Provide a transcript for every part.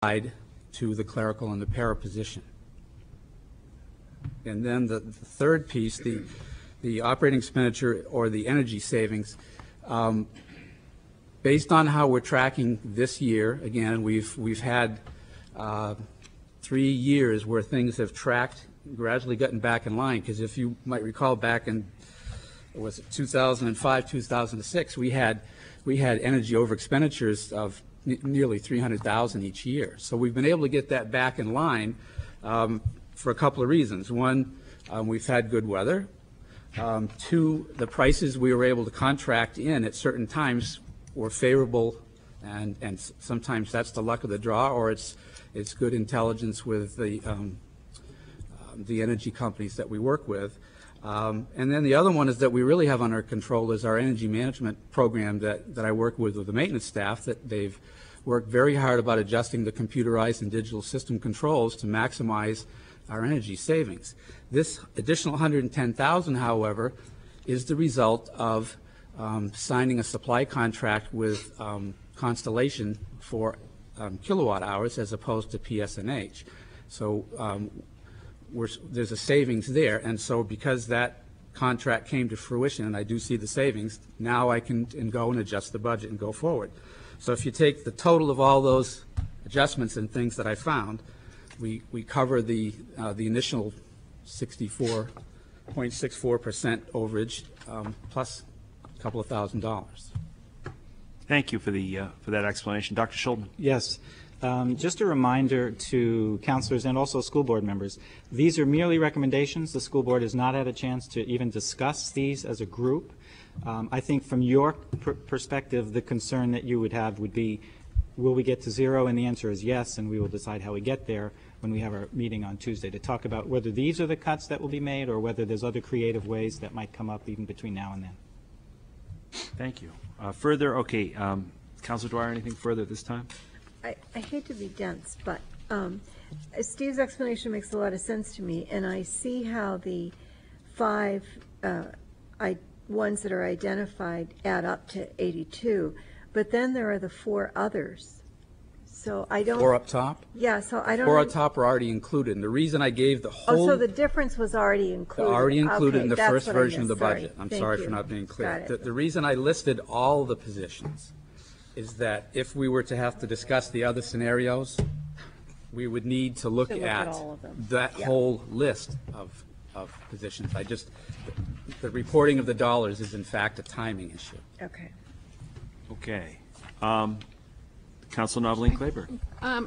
tied to the clerical and the para position. And then the third piece, the operating expenditure or the energy savings, based on how we're tracking this year, again, we've had 3 years where things have tracked, gradually gotten back in line, because if you might recall back in, was it 2005, 2006, we had energy over expenditures of nearly 300,000 each year. So we've been able to get that back in line for a couple of reasons. One, we've had good weather. Two, the prices we were able to contract in at certain times were favorable, and sometimes that's the luck of the draw, or it's good intelligence with the energy companies that we work with. And then the other one is that we really have under control is our energy management program that I work with the maintenance staff, that they've worked very hard about adjusting the computerized and digital system controls to maximize our energy savings. This additional 110,000, however, is the result of signing a supply contract with Constellation for kilowatt hours as opposed to PSNH. So there's a savings there, and so because that contract came to fruition and I do see the savings, now I can go and adjust the budget and go forward. So if you take the total of all those adjustments and things that I found, we cover the initial 64.64% overage plus a couple of $1,000s. Thank you for that explanation. Dr. Schulman. Yes. Just a reminder to counselors and also school board members, these are merely recommendations. The school board has not had a chance to even discuss these as a group. I think from your perspective, the concern that you would have would be, will we get to zero? And the answer is yes, and we will decide how we get there when we have our meeting on Tuesday to talk about whether these are the cuts that will be made or whether there's other creative ways that might come up even between now and then. Thank you. Further, okay, Councilor Dwyer, anything further at this time? I hate to be dense, but Steve's explanation makes a lot of sense to me, and I see how the 5 ones that are identified add up to 82, but then there are the 4 others. So I don't. 4 up top? Yeah, so I don't. 4 up top are already included, and the reason I gave the whole. Oh, so the difference was already included. Already included in the first what I version of the missed. budget. Sorry. I'm Thank sorry you. for not being clear. Got it. The reason I listed all the positions is that if we were to have to discuss the other scenarios, we would need to look at all of them. that Yeah. whole list of positions. The reporting of the dollars is in fact a timing issue. Okay. Okay. Council Noveline Claiborne.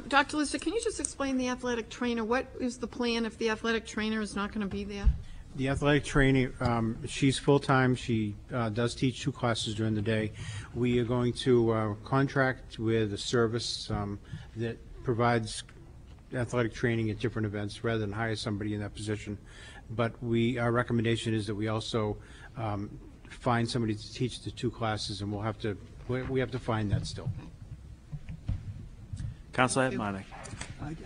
Dr. Lister, can you just explain the athletic trainer? What is the plan if the athletic trainer is not going to be there? The athletic trainer, she's full-time. She does teach 2 classes during the day. We are going to contract with a service that provides athletic training at different events rather than hire somebody in that position. But our recommendation is that we also find somebody to teach the 2 classes, and we have to find that still. Councilor Atmanik.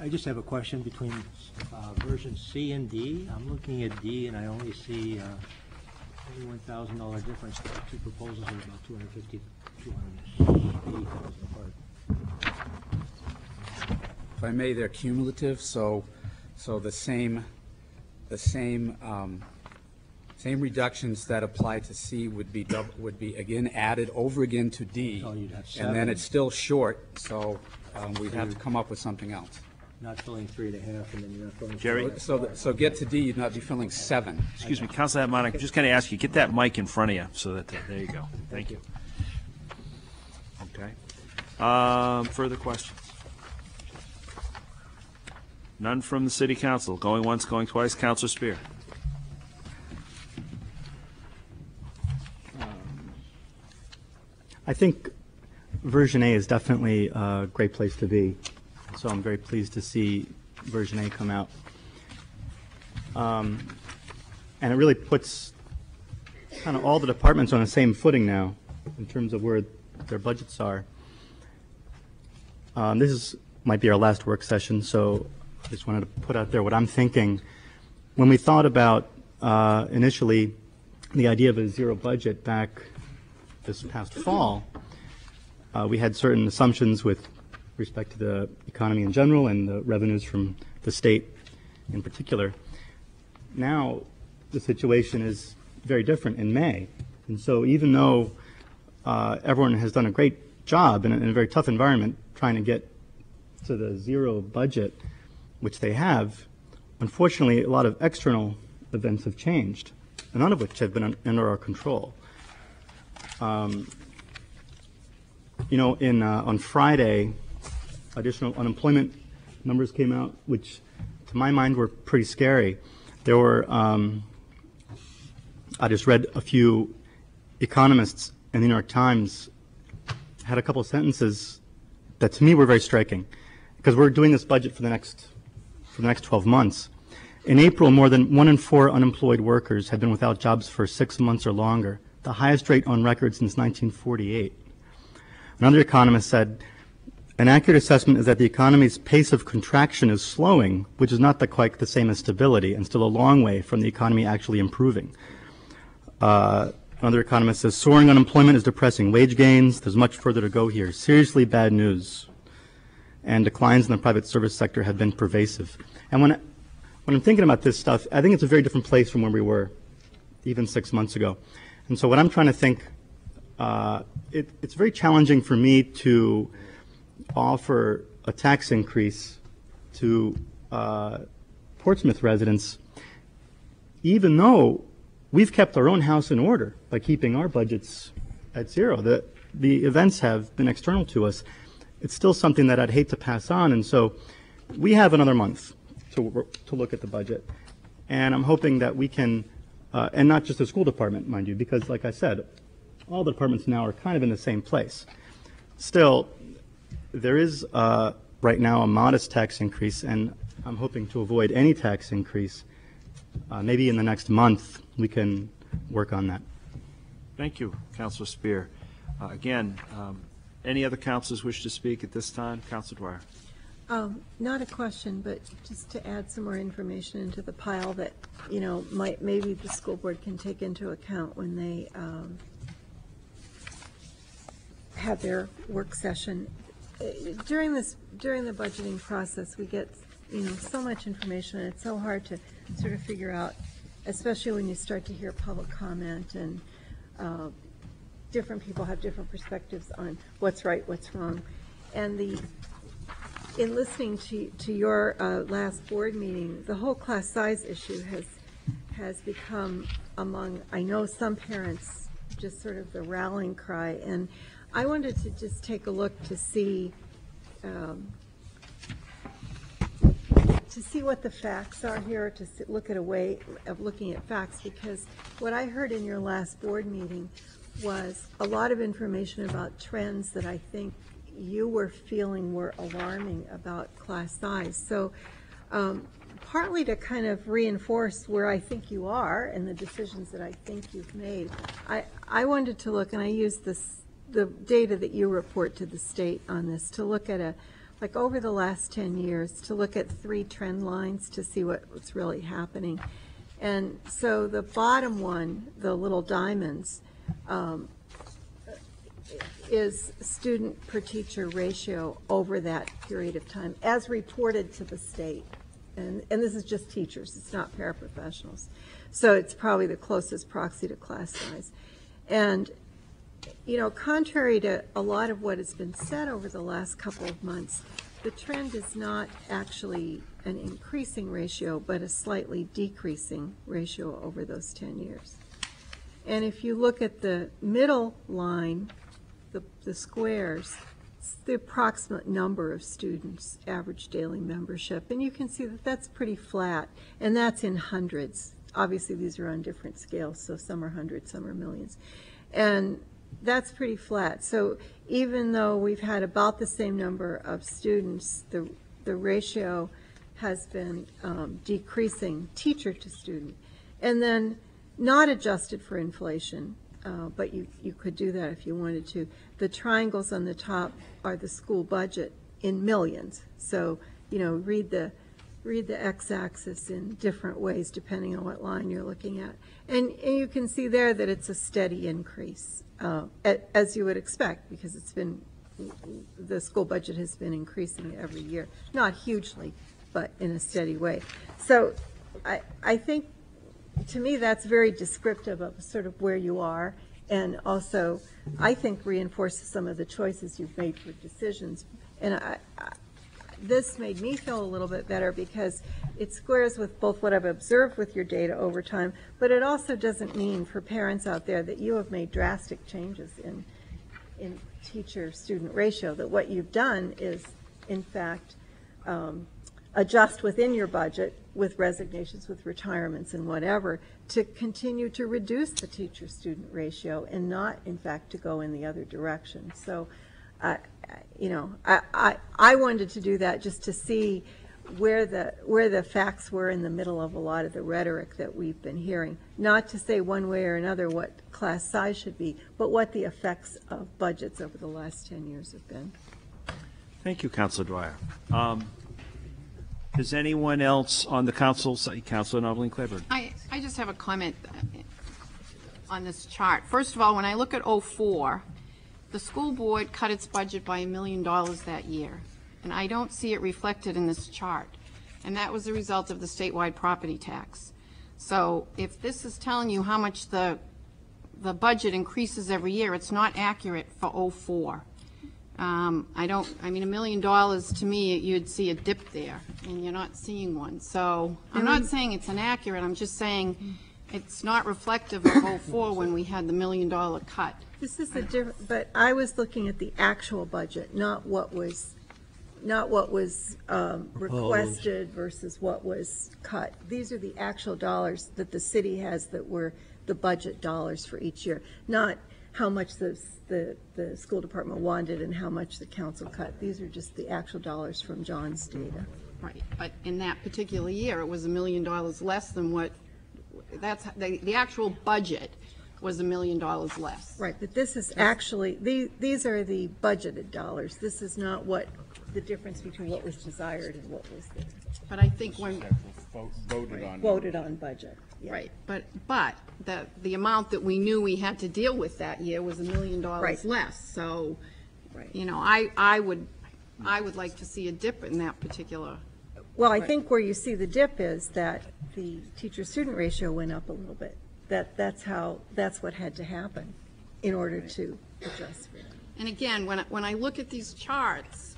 I just have a question between version C and D. I'm looking at D and I only see $21,000 difference. The 2 proposals are about $280,000 apart. If I may, they're cumulative, so the same reductions that apply to C would be again added over again to D, So you'd have and then 7. it's still short, so we'd have to come up with something else. Not filling 3.5, and then you're not filling. Jerry? So get to D, you'd not be filling 7. Excuse me, Councilor Atmanik, I'm just going to ask you, get that mic in front of you so that, there you go. Thank you. Okay. Further questions? None from the City Council. Going once, going twice. Councilor Spear. I think version A is definitely a great place to be. So I'm very pleased to see version A come out. And it really puts kind of all the departments on the same footing now in terms of where their budgets are. Might be our last work session, so I just wanted to put out there what I'm thinking. When we thought about initially the idea of a zero budget back this past fall, we had certain assumptions with respect to the economy in general and the revenues from the state in particular. Now, the situation is very different in May. And so even though everyone has done a great job in a very tough environment trying to get to the zero budget, which they have, unfortunately, a lot of external events have changed, none of which have been under our control. On Friday, additional unemployment numbers came out, which to my mind were pretty scary. There were, I just read a few economists in the New York Times had a couple of sentences that to me were very striking, because we're doing this budget for the next 12 months. In April, more than 1 in 4 unemployed workers had been without jobs for 6 months or longer, the highest rate on record since 1948. Another economist said, an accurate assessment is that the economy's pace of contraction is slowing, which is not quite the same as stability, and still a long way from the economy actually improving. Another economist says, soaring unemployment is depressing wage gains. There's much further to go here. Seriously bad news. And declines in the private service sector have been pervasive. And when I'm thinking about this stuff, I think it's a very different place from where we were even 6 months ago. And so what I'm trying to think, it's very challenging for me to offer a tax increase to Portsmouth residents, even though we've kept our own house in order by keeping our budgets at zero. The events have been external to us. It's still something that I'd hate to pass on, and so we have another month to look at the budget. And I'm hoping that we can, and not just the school department, mind you, because like I said, all the departments now are kind of in the same place. Still, there is right now a modest tax increase, and I'm hoping to avoid any tax increase. Maybe in the next month we can work on that. Thank you, Councilor Spear. Again, any other councilors wish to speak at this time? Councilor Dwyer. Not a question, but just to add some more information into the pile that, maybe the school board can take into account when they have their work session. During the budgeting process, we get, so much information, and it's so hard to sort of figure out, especially when you start to hear public comment and different people have different perspectives on what's right, what's wrong. And in listening to your last board meeting, the whole class size issue has become among, I know, some parents, just sort of the rallying cry. And I wanted to just take a look to see what the facts are here, to look at a way of looking at facts, because what I heard in your last board meeting was a lot of information about trends that I think you were feeling were alarming about class size. So partly to kind of reinforce where I think you are and the decisions that I think you've made, I wanted to look, and I used the data that you report to the state on this, to look at like over the last 10 years, to look at 3 trend lines to see what's really happening. And so the bottom one, the little diamonds, is student per teacher ratio over that period of time, as reported to the state. And this is just teachers, it's not paraprofessionals. So it's probably the closest proxy to class size. And contrary to a lot of what has been said over the last couple of months, the trend is not actually an increasing ratio, but a slightly decreasing ratio over those 10 years. And if you look at the middle line, the squares, it's the approximate number of students, average daily membership, and you can see that that's pretty flat, and that's in hundreds. Obviously, these are on different scales, so some are hundreds, some are millions. And that's pretty flat. So even though we've had about the same number of students, the ratio has been decreasing, teacher to student. And then not adjusted for inflation, but you could do that if you wanted to. The triangles on the top are the school budget in millions. So, read the x-axis in different ways depending on what line you're looking at. And you can see there that it's a steady increase, as you would expect, because it's been the school budget has been increasing every year, not hugely, but in a steady way. So I think, to me, that's very descriptive of sort of where you are, and also, I think, reinforces some of the choices you've made for decisions. And this made me feel a little bit better because it squares with both what I've observed with your data over time, but it also doesn't mean for parents out there that you have made drastic changes in teacher-student ratio, that what you've done is, in fact, adjust within your budget with resignations, with retirements and whatever, to continue to reduce the teacher-student ratio and not, in fact, to go in the other direction. So, I wanted to do that just to see where the facts were in the middle of a lot of the rhetoric that we've been hearing. Not to say one way or another what class size should be, but what the effects of budgets over the last 10 years have been. Thank you, Councilor Dwyer. Does anyone else on the council, Councilor Noveline Claiborne? I just have a comment on this chart. First of all, when I look at '04, the school board cut its budget by $1 million that year, and I don't see it reflected in this chart. And that was the result of the statewide property tax. So if this is telling you how much the budget increases every year, it's not accurate for '04. I mean, $1 million to me, you'd see a dip there, and you're not seeing one. So I'm not saying it's inaccurate. I'm just saying it's not reflective of '04 when we had the $1 million cut. This is a different, but I was looking at the actual budget, not what was requested versus what was cut. These are the actual dollars that the city has that were the budget dollars for each year, not how much the school department wanted and how much the council cut. These are just the actual dollars from John's data. Right, but in that particular year, it was $1 million less than what, that's, the actual budget was $1 million less. Right, but this is actually, these are the budgeted dollars. This is not what, the difference between what was desired and what was But I think when, voted on budget. Yeah. right, but the amount that we knew we had to deal with that year was $1 million Right. less. So, Right. you know, I would like to see a dip in that particular. Well, I think where you see the dip is that the teacher-student ratio went up a little bit. That's what had to happen in order to adjust for that. And again, when I look at these charts,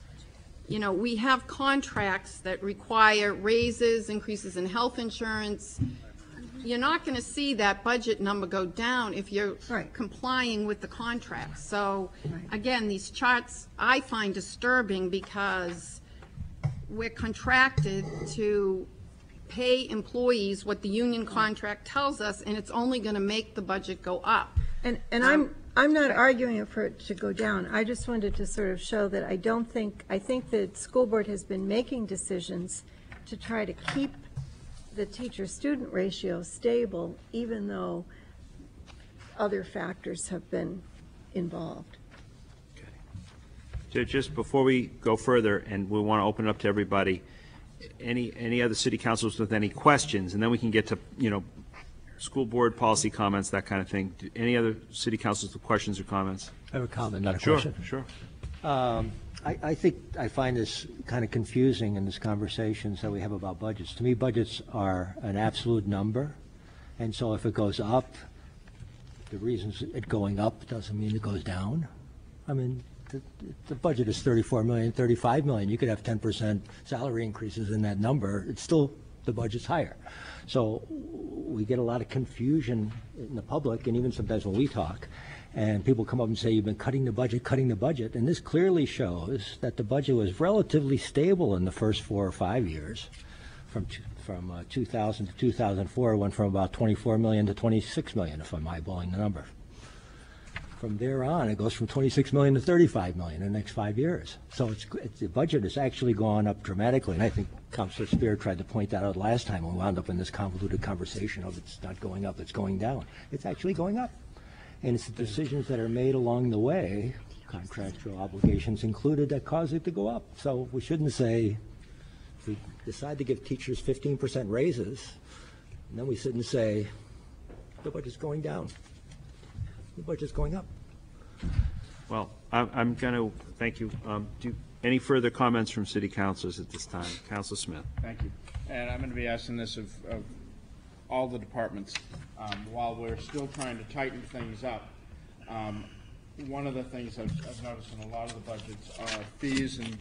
you know, we have contracts that require raises, increases in health insurance. You're not going to see that budget number go down if you're Right. complying with the contract. So, Right. again, these charts I find disturbing because we're contracted to pay employees what the union contract tells us, and it's only going to make the budget go up. And I'm not arguing for it to go down. I just wanted to sort of show that I think the school board has been making decisions to try to keep the teacher-student ratio stable, even though other factors have been involved. Just before we go further, and we want to open it up to everybody, any other city councils with any questions, and then we can get to, you know, school board policy comments, that kind of thing. Any other city councils with questions or comments? I have a comment, not a Sure, question. sure. I think I find this kind of confusing in these conversations that we have about budgets. To me, budgets are an absolute number, and so if it goes up, the reasons it going up doesn't mean it goes down. I mean, the budget is 34 million, 35 million. You could have 10% salary increases in that number. It's still, the budget's higher. So we get a lot of confusion in the public, and even sometimes when we talk, and people come up and say, you've been cutting the budget, and this clearly shows that the budget was relatively stable in the first 4 or 5 years. From 2000 to 2004, it went from about 24 million to 26 million, if I'm eyeballing the number. From there on, it goes from 26 million to 35 million in the next 5 years. So the budget has actually gone up dramatically, and I think Councilor Spear tried to point that out last time when we wound up in this convoluted conversation of it's not going up, it's going down. It's actually going up. And it's the decisions that are made along the way, contractual obligations included, that cause it to go up. So we shouldn't say, if we decide to give teachers 15% raises, and then we sit and say, the budget's going down. The budget's going up. Well, I'm going to, thank you. Any further comments from city councilors at this time? Councilor Smith. Thank you. And I'm going to be asking this of all the departments. While we're still trying to tighten things up, one of the things I've noticed in a lot of the budgets are fees and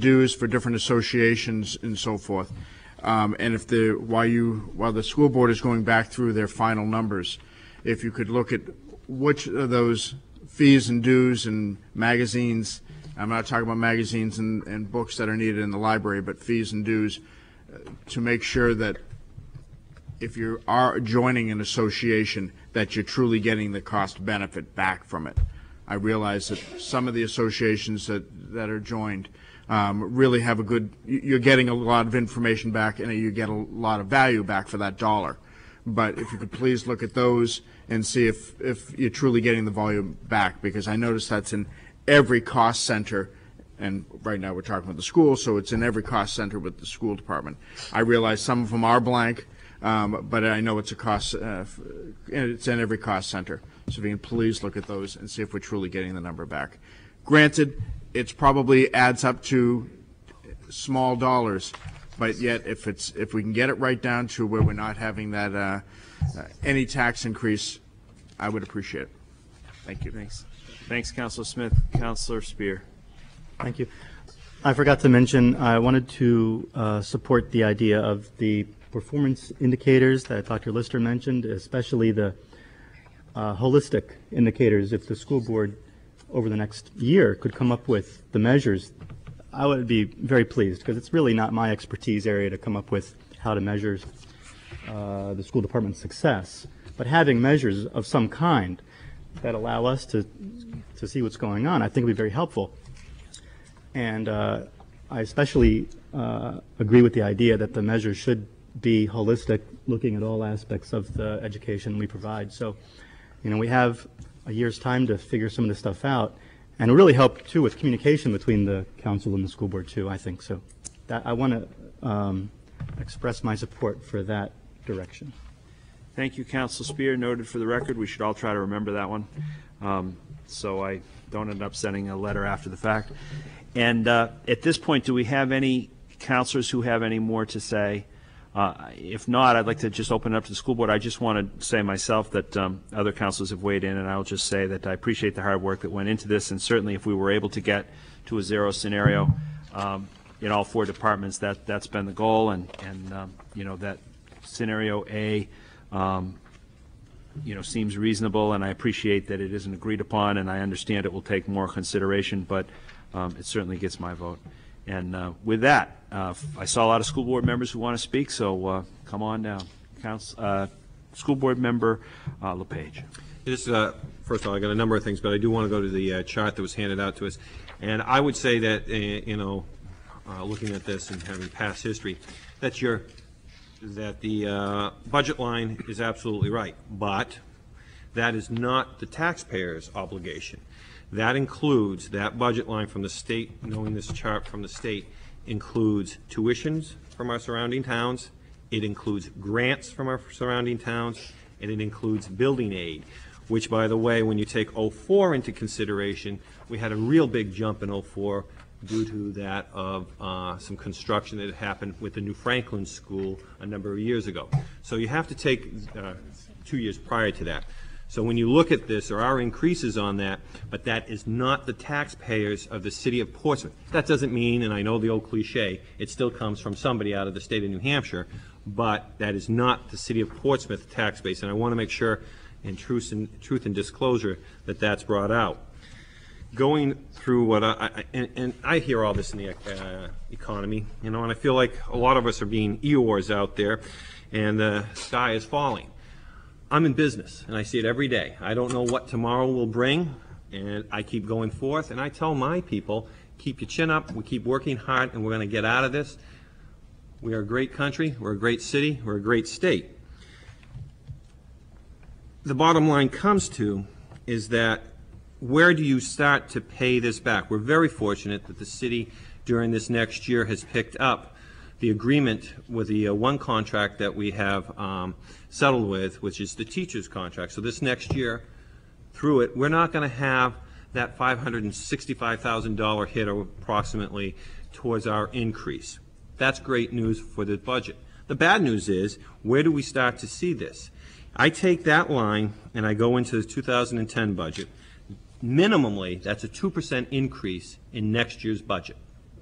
dues for different associations and so forth. And if while the school board is going back through their final numbers, if you could look at which of those fees and dues and magazines, I'm not talking about magazines and books that are needed in the library, but fees and dues, to make sure that if you are joining an association, that you're truly getting the cost benefit back from it. I realize that some of the associations that are joined really have you're getting a lot of information back and you get a lot of value back for that dollar. But if you could please look at those and see if you're truly getting the volume back, because I notice that's in every cost center, and right now we're talking about the school, so it's in every cost center with the school department. I realize some of them are blank, but I know it's a cost, it's in every cost center. So if you can please look at those and see if we're truly getting the number back. Granted, it's probably adds up to small dollars, but yet if we can get it right down to where we're not having that any tax increase, I would appreciate it. Thank you. Thanks, Councilor Smith. Councilor Spear. Thank you. I forgot to mention, I wanted to support the idea of the performance indicators that Dr. Lister mentioned, especially the holistic indicators. If the school board over the next year could come up with the measures, I would be very pleased, because it's really not my expertise area to come up with how to measure the school department's success. But having measures of some kind that allow us to see what's going on, I think would be very helpful. And I especially agree with the idea that the measures should be holistic, looking at all aspects of the education we provide. So, we have a year's time to figure some of this stuff out, and it really help too with communication between the council and the school board too, I think. So that I want to express my support for that direction. Thank you, Councilor Spear. Noted for the record. We should all try to remember that one, so I don't end up sending a letter after the fact. And at this point, do we have any councilors who have any more to say? If not, I'd like to just open it up to the school board. I just want to say myself that other councilors have weighed in, and I'll just say that I appreciate the hard work that went into this, and certainly if we were able to get to a zero scenario in all four departments, that's been the goal, and that scenario A seems reasonable, and I appreciate that it isn't agreed upon, and I understand it will take more consideration, but it certainly gets my vote. And with that, I saw a lot of school board members who want to speak, so come on down. School board member LePage. First of all, I got a number of things, but I do want to go to the chart that was handed out to us. And I would say that, looking at this and having past history, that the budget line is absolutely right, but that is not the taxpayer's obligation. That includes, that budget line from the state, knowing this chart from the state, includes tuitions from our surrounding towns, it includes grants from our surrounding towns, and it includes building aid, which, by the way, when you take 04 into consideration, we had a real big jump in 04 due to that of some construction that had happened with the New Franklin School a number of years ago. So you have to take 2 years prior to that. So when you look at this, there are increases on that, but that is not the taxpayers of the city of Portsmouth. That doesn't mean, and I know the old cliche, it still comes from somebody out of the state of New Hampshire, but that is not the city of Portsmouth tax base. And I want to make sure, in truth and disclosure, that that's brought out. Going through what and I hear all this in the economy, and I feel like a lot of us are being Eeyores out there, and the sky is falling. I'm in business, and I see it every day. I don't know what tomorrow will bring, and I keep going forth, and I tell my people, keep your chin up, we keep working hard, and we're going to get out of this. We are a great country, we're a great city, we're a great state. The bottom line comes to is that where do you start to pay this back? We're very fortunate that the city during this next year has picked up the agreement with the one contract that we have settled with, which is the teacher's contract. So this next year, through it, we're not going to have that $565,000 hit approximately towards our increase. That's great news for the budget. The bad news is, where do we start to see this? I take that line and I go into the 2010 budget. Minimally, that's a 2% increase in next year's budget.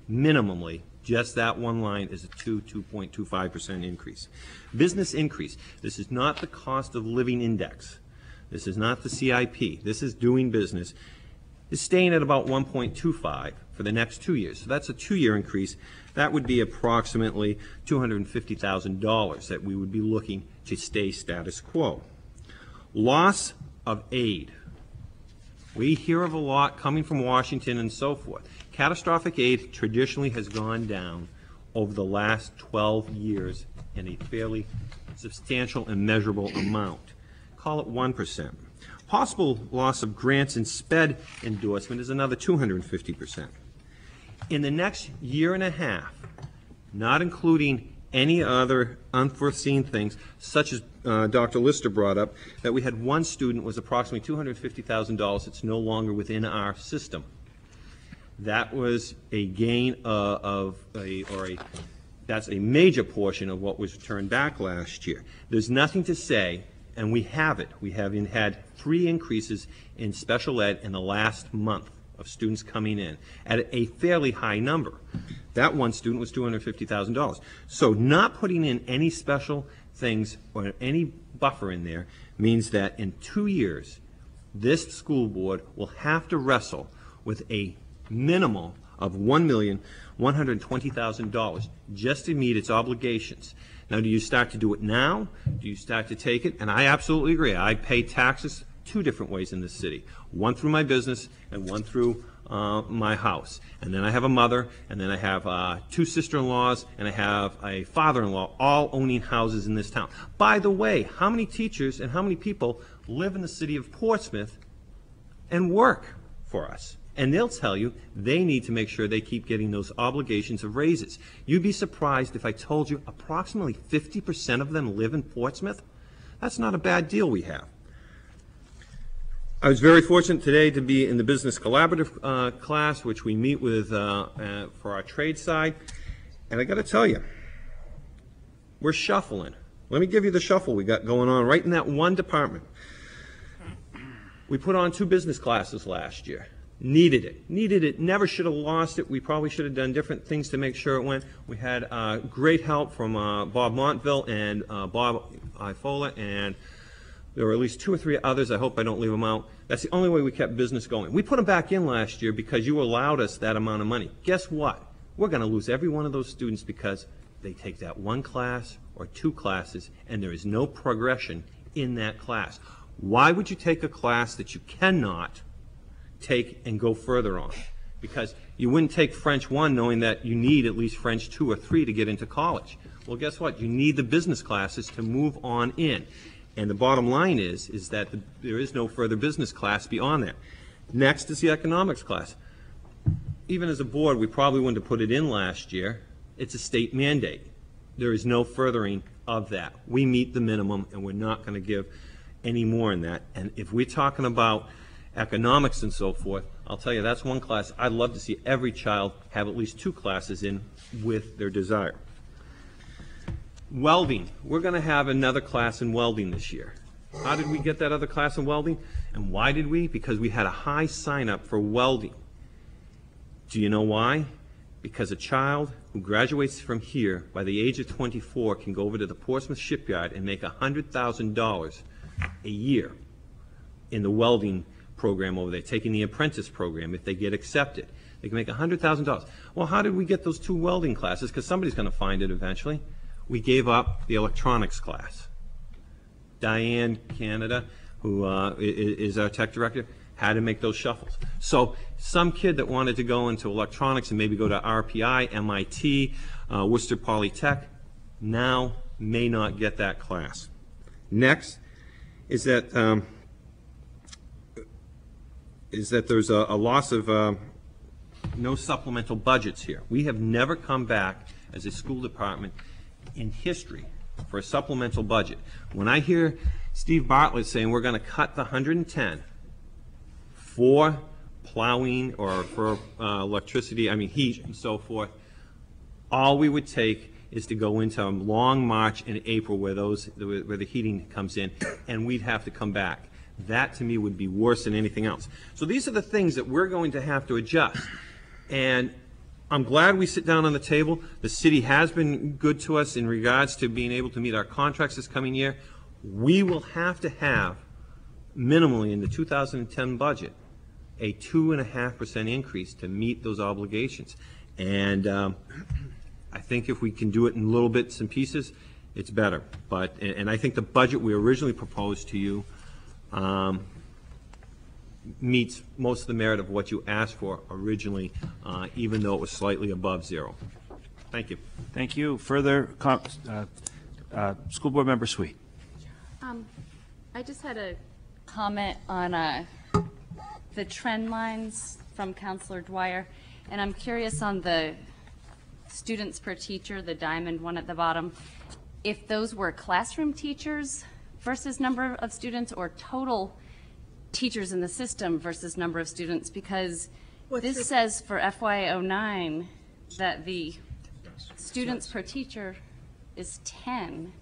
Minimally, just that one line is a 2.25% increase. Business increase. This is not the cost of living index. This is not the CIP. This is doing business. Is staying at about 1.25 for the next 2 years. So that's a 2-year increase. That would be approximately $250,000 that we would be looking to stay status quo. Loss of aid. We hear of a lot coming from Washington and so forth. Catastrophic aid traditionally has gone down over the last 12 years in a fairly substantial and measurable amount. Call it 1%. Possible loss of grants and SPED endorsement is another 250%. In the next year and a half, not including any other unforeseen things, such as Dr. Lister brought up, that we had one student was approximately $250,000 that's no longer within our system. That was a gain that's a major portion of what was returned back last year. There's nothing to say, and we have it. We have had 3 increases in special ed in the last month of students coming in at a fairly high number. That one student was $250,000. So not putting in any special things or any buffer in there means that in 2 years, this school board will have to wrestle with a minimal of $1,120,000 just to meet its obligations. Now, do you start to do it now? Do you start to take it? And I absolutely agree. I pay taxes 2 different ways in this city. One through my business and one through my house. And then I have a mother, and then I have 2 sister-in-laws, and I have a father-in-law, all owning houses in this town. By the way, how many teachers and how many people live in the city of Portsmouth and work for us? And they'll tell you they need to make sure they keep getting those obligations of raises. You'd be surprised if I told you approximately 50% of them live in Portsmouth. That's not a bad deal we have. I was very fortunate today to be in the business collaborative class, which we meet with for our trade side. And I got to tell you, we're shuffling. Let me give you the shuffle we got going on right in that one department. We put on 2 business classes last year. Needed it, never should have lost it. We probably should have done different things to make sure it went. We had great help from Bob Montville and Bob Ifola, and there were at least 2 or 3 others. I hope I don't leave them out. That's the only way we kept business going. We put them back in last year because you allowed us that amount of money. Guess what? We're going to lose every one of those students because they take that 1 class or 2 classes, and there is no progression in that class. Why would you take a class that you cannot take and go further on? Because you wouldn't take French 1 knowing that you need at least French 2 or 3 to get into college. Well, guess what? You need the business classes to move on in. And the bottom line is that there is no further business class beyond that. Next is the economics class. Even as a board, we probably wouldn't have put it in last year. It's a state mandate. There is no furthering of that. We meet the minimum, and we're not going to give any more in that. And if we're talking about economics and so forth, I'll tell you, that's one class I'd love to see every child have at least 2 classes in with their desire. Welding. We're going to have another class in welding this year. How did we get that other class in welding? And why did we? Because we had a high sign-up for welding. Do you know why? Because a child who graduates from here by the age of 24 can go over to the Portsmouth shipyard and make $100,000 a year in the welding program over there, taking the apprentice program if they get accepted. They can make $100,000. Well, how did we get those 2 welding classes? Because somebody's going to find it eventually. We gave up the electronics class. Diane Canada, who is our tech director, had to make those shuffles. So some kid that wanted to go into electronics and maybe go to RPI, MIT, Worcester Polytech, now may not get that class. Next is that there's a loss of no supplemental budgets here. We have never come back as a school department in history for a supplemental budget. When I hear Steve Bartlett saying we're going to cut the 110 for plowing or for electricity, I mean heat and so forth, all we would take is to go into a long March and April where the heating comes in, and we'd have to come back. That to me would be worse than anything else. So these are the things that we're going to have to adjust. And I'm glad we sit down on the table. The city has been good to us in regards to being able to meet our contracts this coming year. We will have to have, minimally in the 2010 budget, a 2.5% increase to meet those obligations. And I think if we can do it in little bits and pieces, it's better. And I think the budget we originally proposed to you meets most of the merit of what you asked for originally, even though it was slightly above zero. Thank you. Thank you. Further, School Board Member Sweet. I just had a comment on the trend lines from Councilor Dwyer, and I'm curious on the students per teacher, the diamond one at the bottom, if those were classroom teachers versus number of students or total teachers in the system versus number of students, because this says for FY09 that the students per teacher is 10.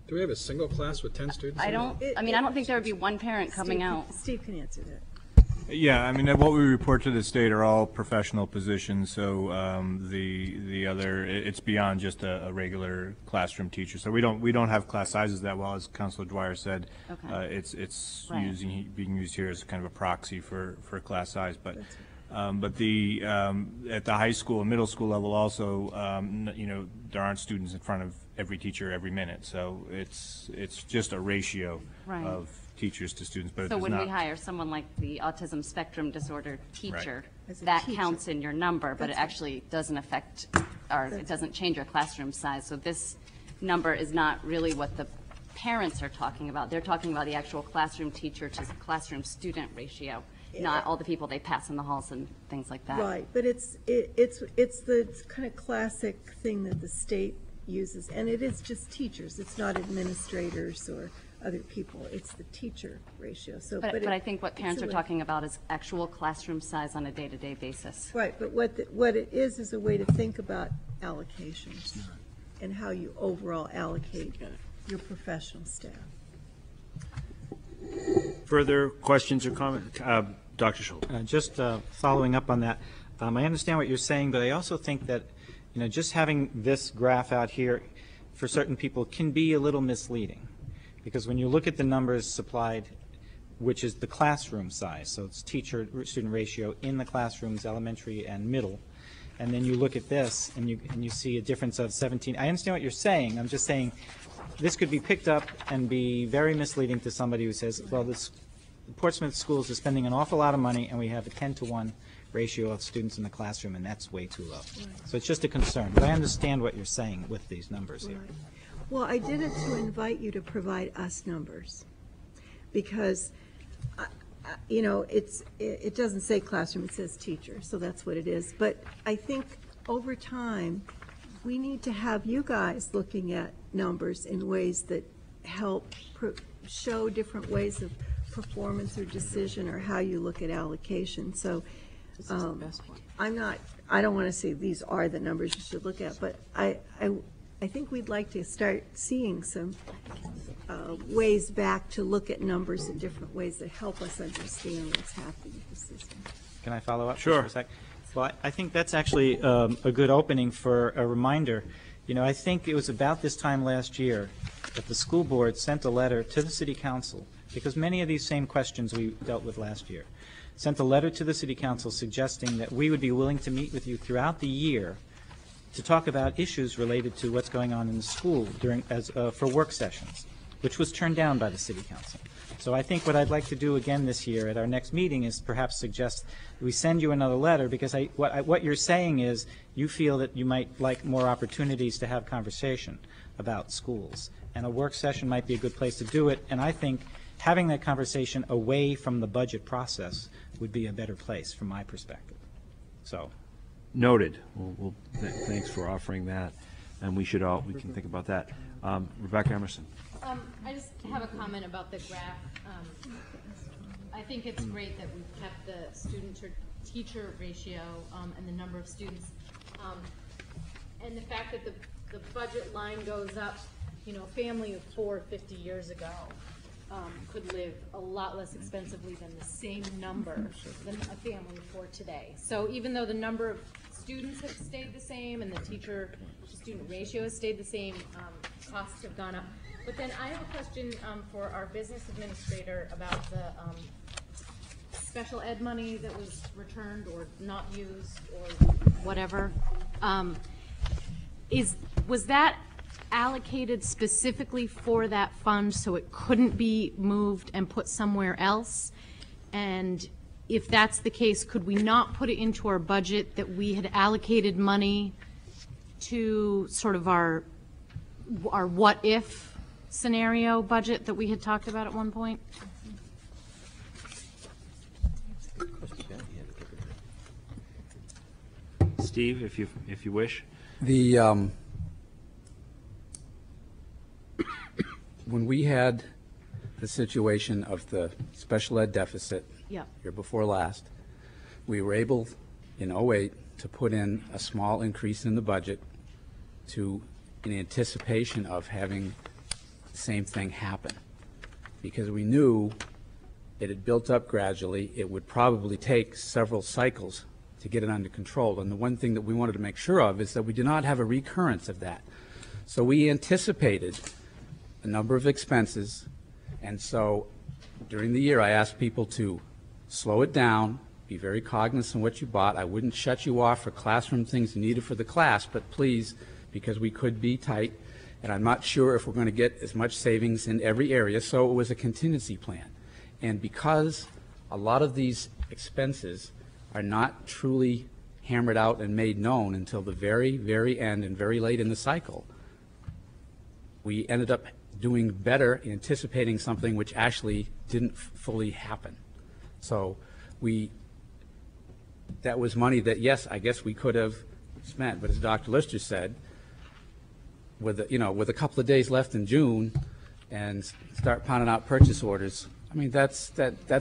Do we have a single class with 10 students? I don't think there would be one parent coming out. Steve can answer that. Yeah, I mean, what we report to the state are all professional positions, so the other, it's beyond just a regular classroom teacher. So we don't have class sizes that well, as Councilor Dwyer said. Okay. It's Right. being used here as kind of a proxy for class size, but the at the high school and middle school level also, there aren't students in front of every teacher every minute, so it's just a ratio Right. of teachers to students, but So it does when not. we hire someone like the autism spectrum disorder teacher, As a that teacher. counts in your number, but it That's right. actually doesn't affect, or it doesn't change your classroom size. So this number is not really what the parents are talking about. They're talking about the actual classroom teacher to classroom student ratio, not all the people they pass in the halls and things like that. Right, but it's the kind of classic thing that the state uses, and it is just teachers. It's not administrators or other people. It's the teacher ratio. So, But I think what parents it's are a way- talking about is actual classroom size on a day-to-day basis. Right, but what it is a way to think about allocations and how you overall allocate your professional staff. Further questions or comments? Dr. Schultz. Just following up on that, I understand what you're saying, but I also think that, just having this graph out here for certain people can be a little misleading. Because when you look at the numbers supplied, which is the classroom size, so it's teacher-student ratio in the classrooms, elementary and middle, and then you look at this and you see a difference of 17. I understand what you're saying. I'm just saying this could be picked up and be very misleading to somebody who says, well, this Portsmouth schools are spending an awful lot of money and we have a 10-to-1 ratio of students in the classroom, and that's way too low. So it's just a concern. But I understand what you're saying with these numbers here. Right. Well, I did it to invite you to provide us numbers, because, it doesn't say classroom, it says teacher, so that's what it is. But I think over time, we need to have you guys looking at numbers in ways that help show different ways of performance or decision or how you look at allocation. So I don't want to say these are the numbers you should look at, but I think we'd like to start seeing some ways back to look at numbers in different ways that help us understand what's happening with the system. Can I follow up? Sure. For a sec? Well, I think that's actually a good opening for a reminder. I think it was about this time last year that the school board sent a letter to the city council, because many of these same questions we dealt with last year, sent a letter to the city council suggesting that we would be willing to meet with you throughout the year to talk about issues related to what's going on in the school for work sessions, which was turned down by the city council. So I think what I'd like to do again this year at our next meeting is perhaps suggest we send you another letter, because what you're saying is you feel that you might like more opportunities to have conversation about schools, and a work session might be a good place to do it. And I think having that conversation away from the budget process would be a better place from my perspective. So Noted. Thanks for offering that, and we can think about that. Rebecca Emerson. I just have a comment about the graph. I think it's great that we've kept the student-to-teacher ratio and the number of students. And the fact that the budget line goes up, a family of 4 50 years ago could live a lot less expensively than the same number than a family of 4 today. So even though the number of students have stayed the same and the teacher-to-student ratio has stayed the same, costs have gone up. But then I have a question for our business administrator about the special ed money that was returned or not used or whatever. Was that allocated specifically for that fund so it couldn't be moved and put somewhere else? And if that's the case, could we not put it into our budget that we had allocated money to sort of our what-if scenario budget that we had talked about at one point? Steve, if you wish. When we had the situation of the special ed deficit year before last, we were able in 2008 to put in a small increase in the budget in anticipation of having the same thing happen, because we knew it had built up gradually. It would probably take several cycles to get it under control. And the one thing that we wanted to make sure of is that we did not have a recurrence of that. So we anticipated a number of expenses, and so during the year I asked people to slow it down, be very cognizant of what you bought. I wouldn't shut you off for classroom things needed for the class, but please, because we could be tight, and I'm not sure if we're going to get as much savings in every area, so it was a contingency plan. And because a lot of these expenses are not truly hammered out and made known until the very, very end and very late in the cycle, we ended up doing better anticipating something which actually didn't fully happen. So that was money that, yes, I guess we could have spent, but as Dr. Lister said, with a couple of days left in June and start pounding out purchase orders, I mean, that's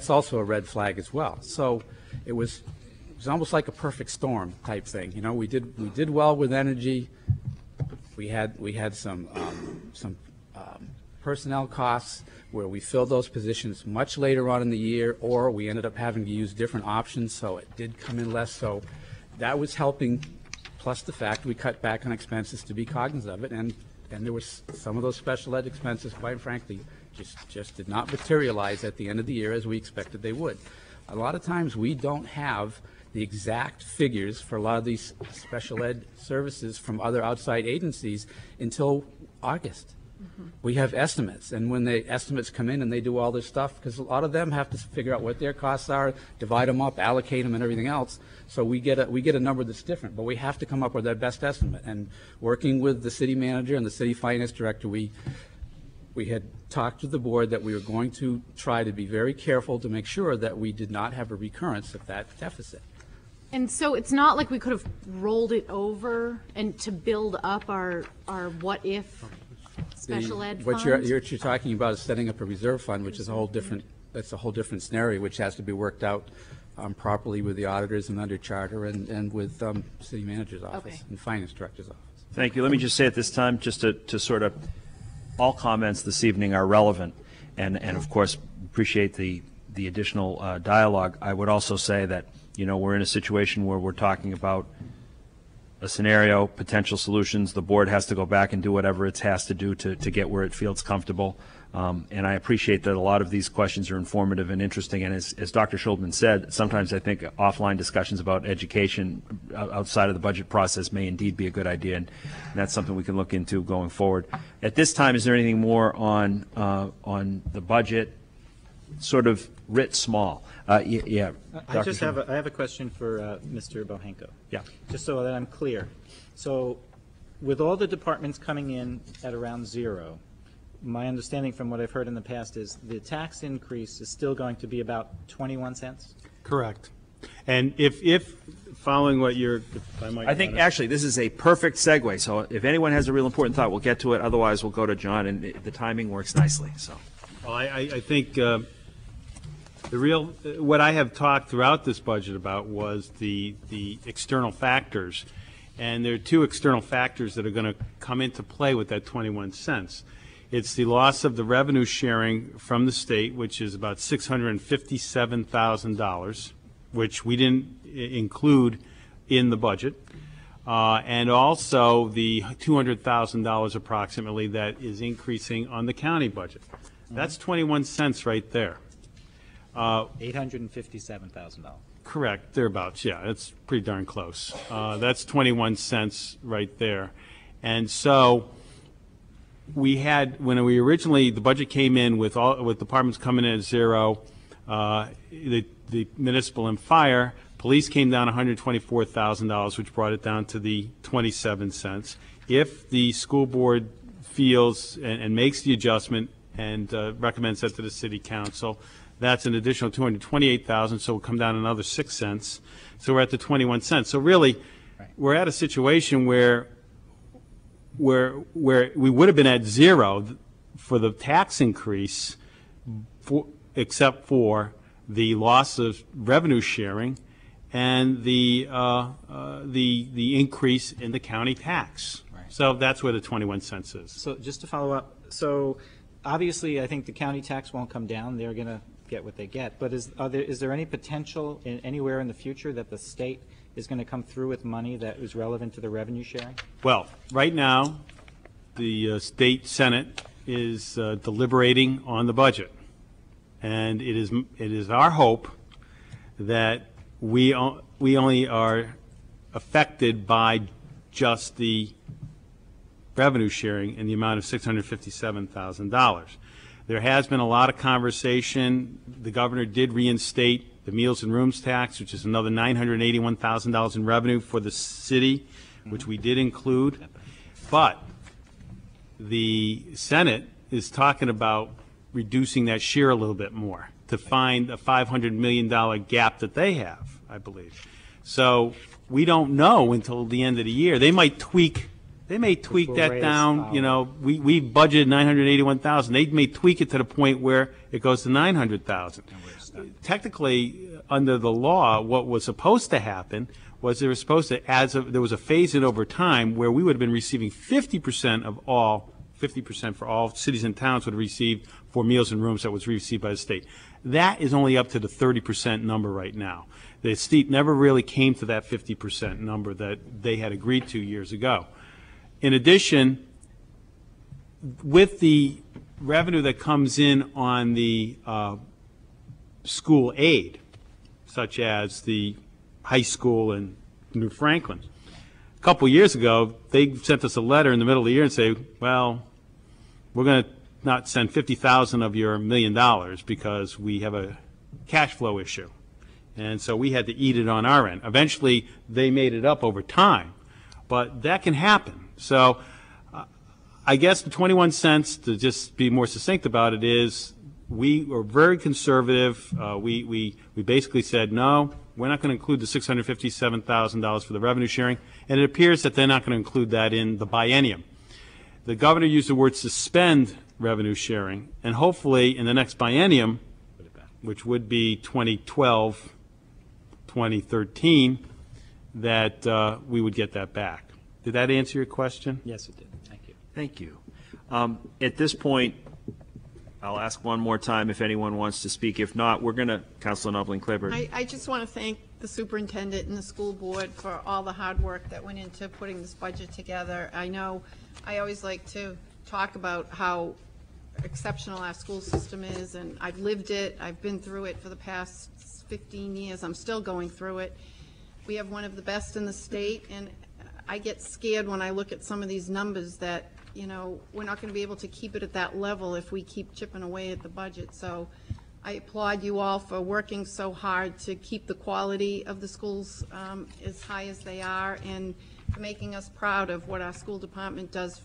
also a red flag as well. So it was almost like a perfect storm type thing. We did well with energy. We had some personnel costs where we filled those positions much later on in the year, or we ended up having to use different options, so it did come in less. So that was helping, plus the fact we cut back on expenses to be cognizant of it, and there was some of those special ed expenses, quite frankly, just did not materialize at the end of the year as we expected they would. A lot of times we don't have the exact figures for a lot of these special ed services from other outside agencies until August. We have estimates, and when the estimates come in and they do all this stuff, because a lot of them have to figure out what their costs are, divide them up, allocate them, and everything else. So we get a number that's different, but we have to come up with that best estimate. And working with the city manager and the city finance director, we had talked to the board that we were going to try to be very careful to make sure that we did not have a recurrence of that deficit. And so it's not like we could have rolled it over and to build up our what-if special ed What fund? you're talking about is setting up a reserve fund, which is that's a whole different scenario, which has to be worked out properly with the auditors and under charter and with city manager's office and finance director's office. Thank you. Let me just say at this time, just to sort of, all comments this evening are relevant, and of course appreciate the additional dialogue. I would also say that we're in a situation where we're talking about a scenario, potential solutions. The board has to go back and do whatever it has to do to get where it feels comfortable. And I appreciate that a lot of these questions are informative and interesting. And as Dr. Schulman said, sometimes I think offline discussions about education outside of the budget process may indeed be a good idea, and that's something we can look into going forward. At this time, is there anything more on the budget, sort of writ small? Yeah. I have a question for Mr. Bohanko. Yeah. Just so that I'm clear. So with all the departments coming in at around zero, my understanding from what I've heard in the past is the tax increase is still going to be about 21 cents? Correct. And if following what you're, if I might. I think actually this is a perfect segue. So if anyone has a real important thought, we'll get to it. Otherwise, we'll go to John, and the timing works nicely. So, Well, I think what I have talked throughout this budget about was the external factors. And there are two external factors that are going to come into play with that 21 cents. It's the loss of the revenue sharing from the state, which is about $657,000, which we didn't include in the budget, and also the $200,000 approximately that is increasing on the county budget. That's 21 cents right there. $857,000. Correct, thereabouts, yeah, it's pretty darn close. That's 21 cents right there. And so we had, when we originally, the budget came in with departments coming in at zero, the municipal and fire, police came down $124,000, which brought it down to the 27 cents. If the school board feels and makes the adjustment and recommends that to the city council, that's an additional $228,000, so we'll come down another 6 cents. So we're at the 21 cents. So really, we're at a situation where we would have been at zero for the tax increase, except for the loss of revenue sharing and the increase in the county tax. Right. So that's where the 21 cents is. So just to follow up, so obviously I think the county tax won't come down. They're going to get what they get. But is there any potential anywhere in the future that the state is going to come through with money that is relevant to the revenue sharing? Well, right now, the state Senate is deliberating on the budget. And it is our hope that we only are affected by just the revenue sharing in the amount of $657,000. There has been a lot of conversation. The governor did reinstate the meals and rooms tax, which is another $981,000 in revenue for the city, which we did include. But the Senate is talking about reducing that share a little bit more to find a $500 million gap that they have, I believe. So we don't know until the end of the year. They might tweak. They may tweak that down. You know, we budgeted $981,000. They may tweak it to the point where it goes to $900,000. Technically, under the law, what was supposed to happen was there was supposed to there was a phase in over time where we would have been receiving 50% of all. 50% for all cities and towns would have received for meals and rooms that was received by the state. That is only up to the 30% number right now. The state never really came to that 50% number that they had agreed to years ago. In addition, with the revenue that comes in on the school aid, such as the high school in New Franklin, a couple years ago, they sent us a letter in the middle of the year and say, well, we're going to not send 50,000 of your $1 million because we have a cash flow issue. And so we had to eat it on our end. Eventually, they made it up over time, but that can happen. So I guess the 21 cents, to just be more succinct about it, is we were very conservative. We basically said, no, we're not going to include the $657,000 for the revenue sharing, and it appears that they're not going to include that in the biennium. The governor used the word suspend revenue sharing, and hopefully in the next biennium, which would be 2012, 2013, that we would get that back. Did that answer your question? Yes, it did. Thank you. thank you. At this point, I'll ask one more time if anyone wants to speak. If not, we're going to, Councilor Noebling-Claiborne. I just want to thank the superintendent and the school board for all the hard work that went into putting this budget together. I know I always like to talk about how exceptional our school system is, and I've lived it. I've been through it for the past 15 years. I'm still going through it. We have one of the best in the state, and I get scared when I look at some of these numbers that, you know, we're not going to be able to keep it at that level if we keep chipping away at the budget. So I applaud you all for working so hard to keep the quality of the schools as high as they are, and for making us proud of what our school department does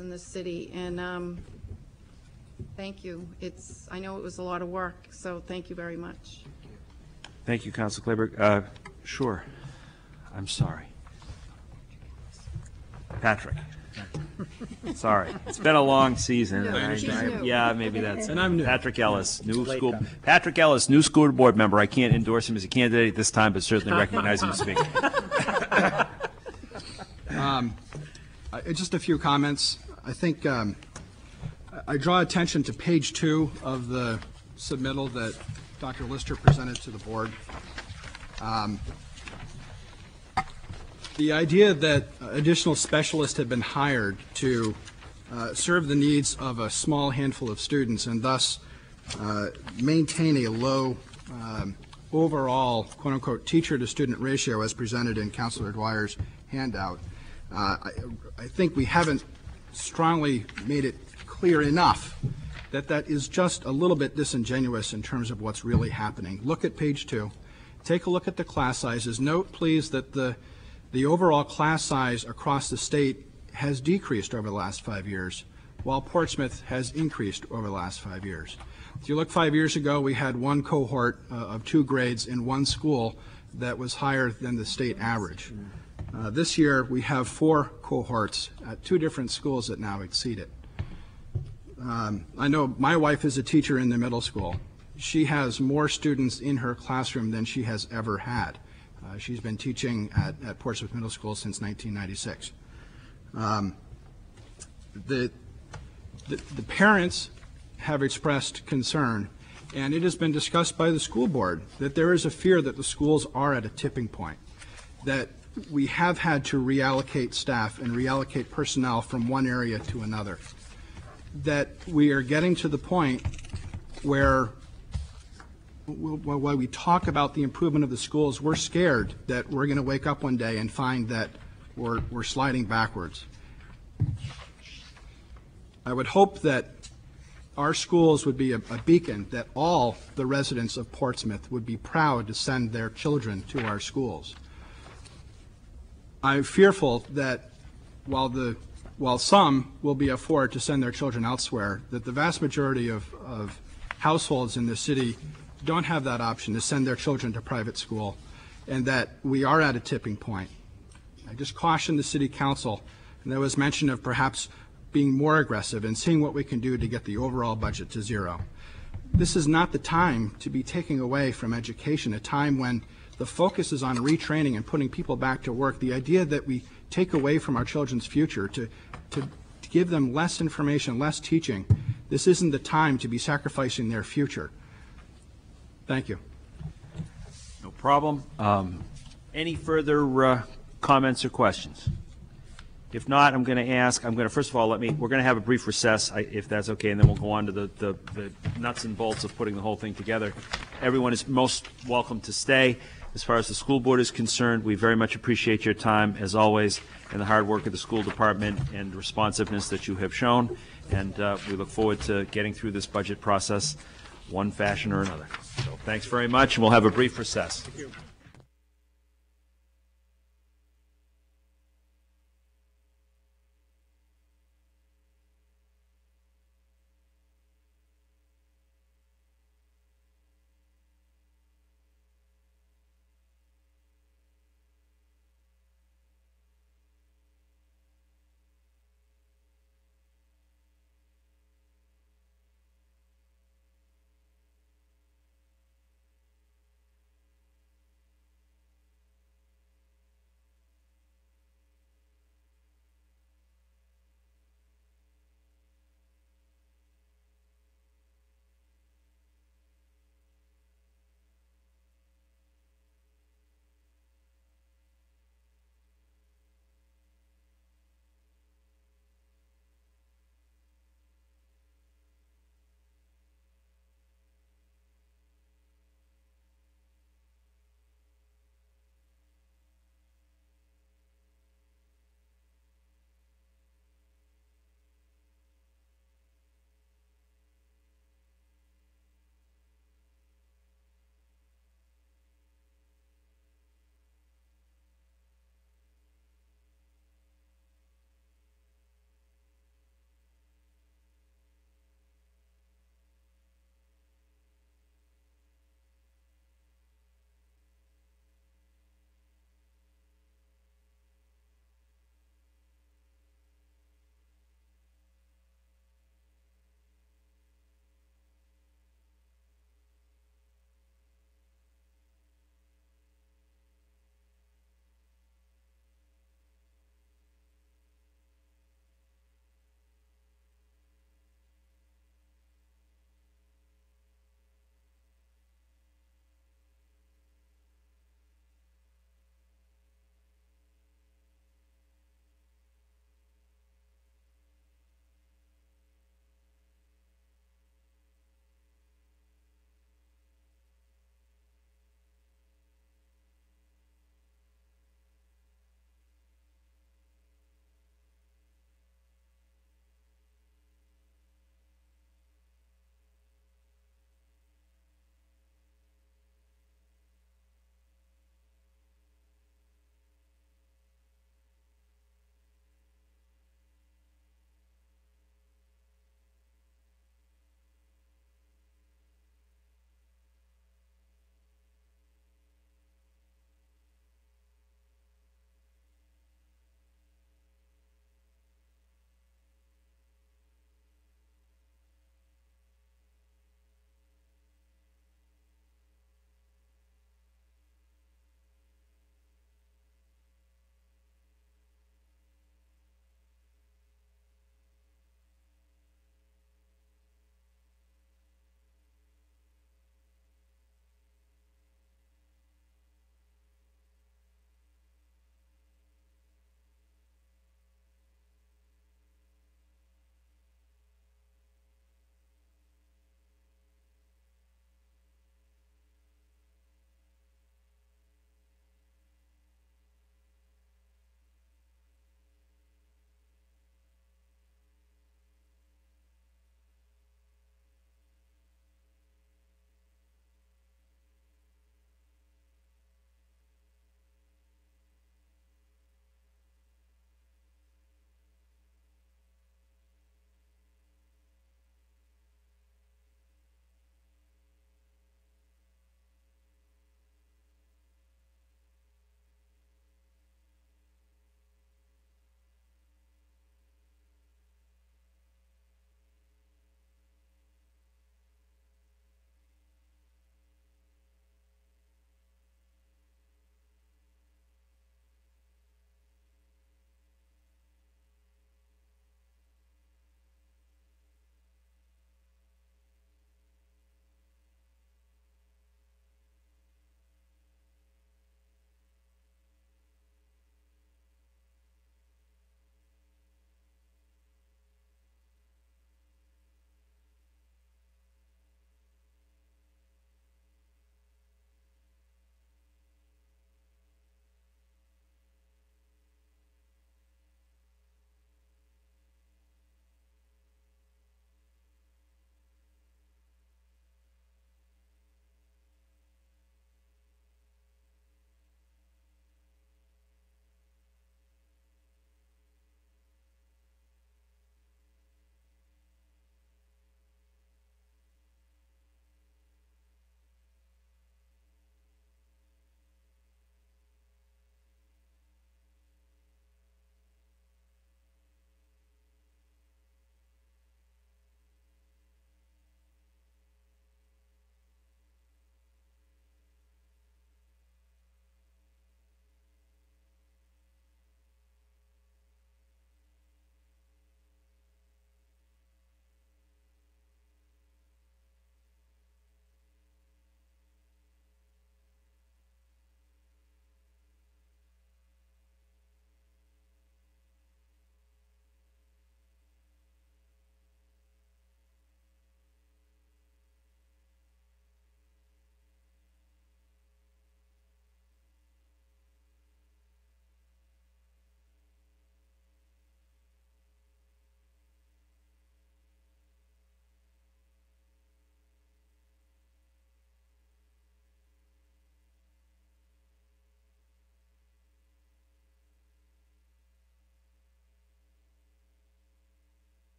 in this city. And thank you. I know it was a lot of work, so thank you very much. Thank you, Councilor Claiborne. Sure. I'm sorry. Patrick. Sorry. It's been a long season. Yeah, maybe that's. And I'm new. Patrick Ellis, Patrick Ellis, new school board member. I can't endorse him as a candidate at this time, but certainly recognize him as speaker. Just a few comments. I think I draw attention to page 2 of the submittal that Dr. Lister presented to the board. The idea that additional specialists had been hired to serve the needs of a small handful of students and thus maintain a low overall, quote-unquote, teacher-to-student ratio as presented in Councilor Dwyer's handout. I think we haven't strongly made it clear enough that that is just a little bit disingenuous in terms of what's really happening. Look at page 2. Take a look at the class sizes. Note, please, that the overall class size across the state has decreased over the last 5 years, while Portsmouth has increased over the last 5 years. If you look 5 years ago, we had one cohort of 2 grades in one school that was higher than the state average. This year, we have 4 cohorts at 2 different schools that now exceed it. I know my wife is a teacher in the middle school. She has more students in her classroom than she has ever had. She's been teaching at Portsmouth Middle School since 1996. The parents have expressed concern, and it has been discussed by the school board that there is a fear that the schools are at a tipping point, that we have had to reallocate staff and reallocate personnel from one area to another, that we are getting to the point where while we talk about the improvement of the schools, we're scared that we're going to wake up one day and find that we're sliding backwards. I would hope that our schools would be a beacon, that all the residents of Portsmouth would be proud to send their children to our schools. I'm fearful that while some will be afford to send their children elsewhere, that the vast majority of households in the city don't have that option to send their children to private school, and that we are at a tipping point. I just caution the City Council, and there was mention of perhaps being more aggressive and seeing what we can do to get the overall budget to 0. This is not the time to be taking away from education, a time when the focus is on retraining and putting people back to work. The idea that we take away from our children's future to give them less information, less teaching, this isn't the time to be sacrificing their future. Thank you. No problem. Any further comments or questions? If not, I'm going to first of all, we're going to have a brief recess, if that's okay, and then we'll go on to the nuts and bolts of putting the whole thing together. Everyone is most welcome to stay. As far as the school board is concerned, we very much appreciate your time, as always, and the hard work of the school department and responsiveness that you have shown. And we look forward to getting through this budget process one fashion or another. So thanks very much, and we'll have a brief recess. Thank you.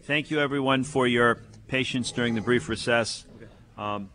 Thank you, everyone, for your patience during the brief recess. We're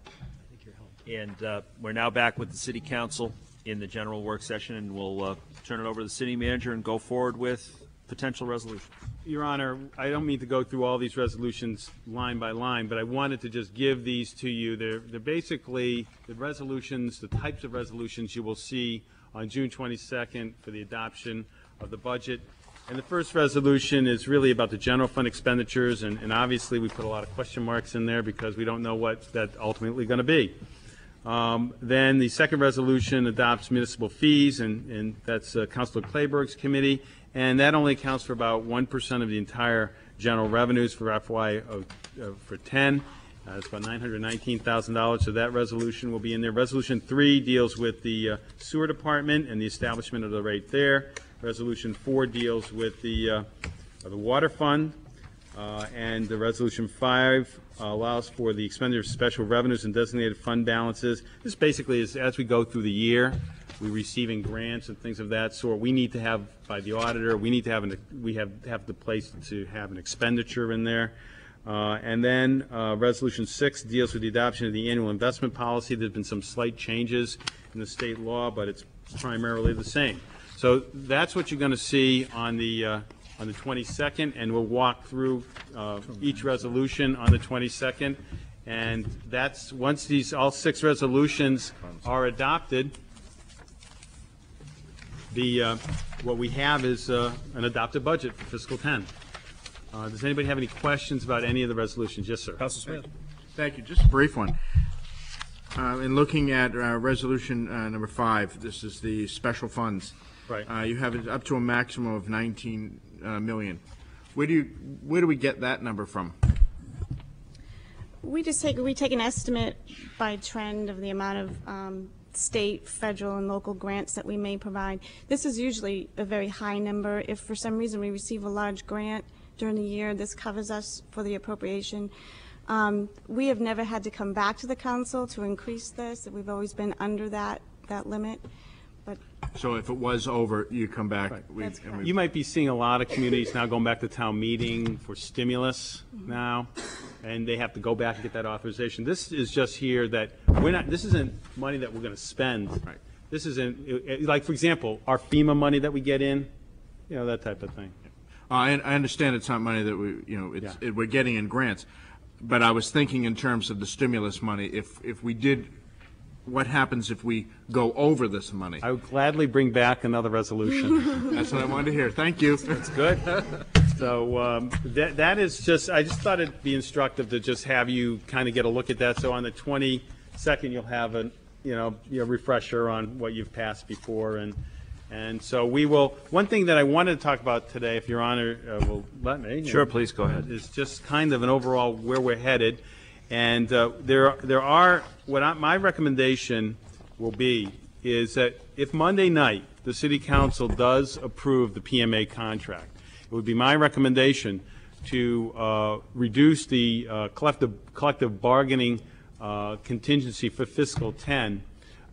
now back with the City Council in the general work session, and we'll turn it over to the City Manager and go forward with potential resolution. Your Honor, I don't mean to go through all these resolutions line by line, but I wanted to just give these to you. They're basically the resolutions, the types of resolutions you will see on June 22nd for the adoption of the budget. And the first resolution is really about the general fund expenditures, and obviously we put a lot of question marks in there because we don't know what that's ultimately going to be. Then the second resolution adopts municipal fees, and that's Councilor Clayburgh's committee, and that only accounts for about 1% of the entire general revenues for FY for 10. It's about $919,000, so that resolution will be in there. Resolution 3 deals with the sewer department and the establishment of the rate there. Resolution 4 deals with the water fund, and the Resolution 5 allows for the expenditure of special revenues and designated fund balances. This basically is, as we go through the year, we're receiving grants and things of that sort. We need to have, by the auditor, we need to have have the place to have an expenditure in there. And then Resolution 6 deals with the adoption of the annual investment policy. There's been some slight changes in the state law, but it's primarily the same. So that's what you're going to see on the 22nd, and we'll walk through each resolution on the 22nd. And that's, once all 6 resolutions are adopted, what we have is an adopted budget for fiscal 10. Does anybody have any questions about any of the resolutions? Yes, sir. Councilor Smith. Thank you. Just a brief one. In looking at resolution number 5, this is the special funds. Right. You have it up to a maximum of 19 million. Where do we get that number from? We take an estimate by trend of the amount of state, federal, and local grants that we may provide. This is usually a very high number. If for some reason we receive a large grant during the year, this covers us for the appropriation. We have never had to come back to the council to increase this. We've always been under that limit. But so if it was over, you come back. Right. You might be seeing a lot of communities now going back to town meeting for stimulus now, and they have to go back and get that authorization. This is just here that we're not. This isn't money that we're going to spend. Right. This isn't like, for example, our FEMA money that we get in, that type of thing. I understand it's not money that we're getting in grants, but I was thinking in terms of the stimulus money. If we did. What happens if we go over this money? I would gladly bring back another resolution. That's what I wanted to hear. Thank you. That's good. So that is just, I just thought it'd be instructive to just have you kind of get a look at that. So on the 22nd, you'll have a refresher on what you've passed before, and so we will. One thing that I wanted to talk about today, if Your Honor will let me. Sure, please go ahead. Is just kind of an overall where we're headed. And there are, my recommendation will be is that if Monday night the City Council does approve the PMA contract, it would be my recommendation to reduce the collective bargaining contingency for fiscal 10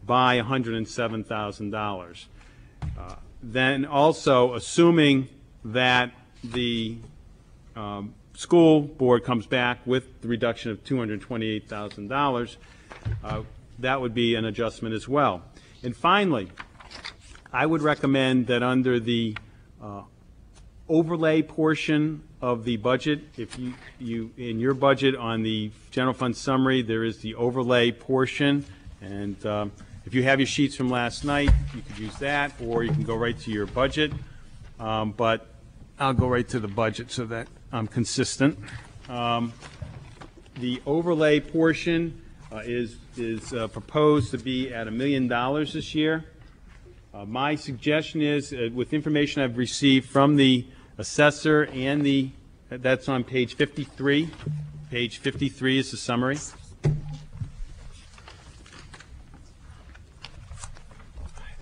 by $107,000. Then also, assuming that the school board comes back with the reduction of $228,000, that would be an adjustment as well. And finally, I would recommend that under the overlay portion of the budget, if you in your budget on the general fund summary, there is the overlay portion, and if you have your sheets from last night, you could use that, or you can go right to your budget. But I'll go right to the budget so that I'm consistent. The overlay portion is proposed to be at $1 million this year. My suggestion is, with information I've received from the assessor and that's on page 53. Page 53 is the summary.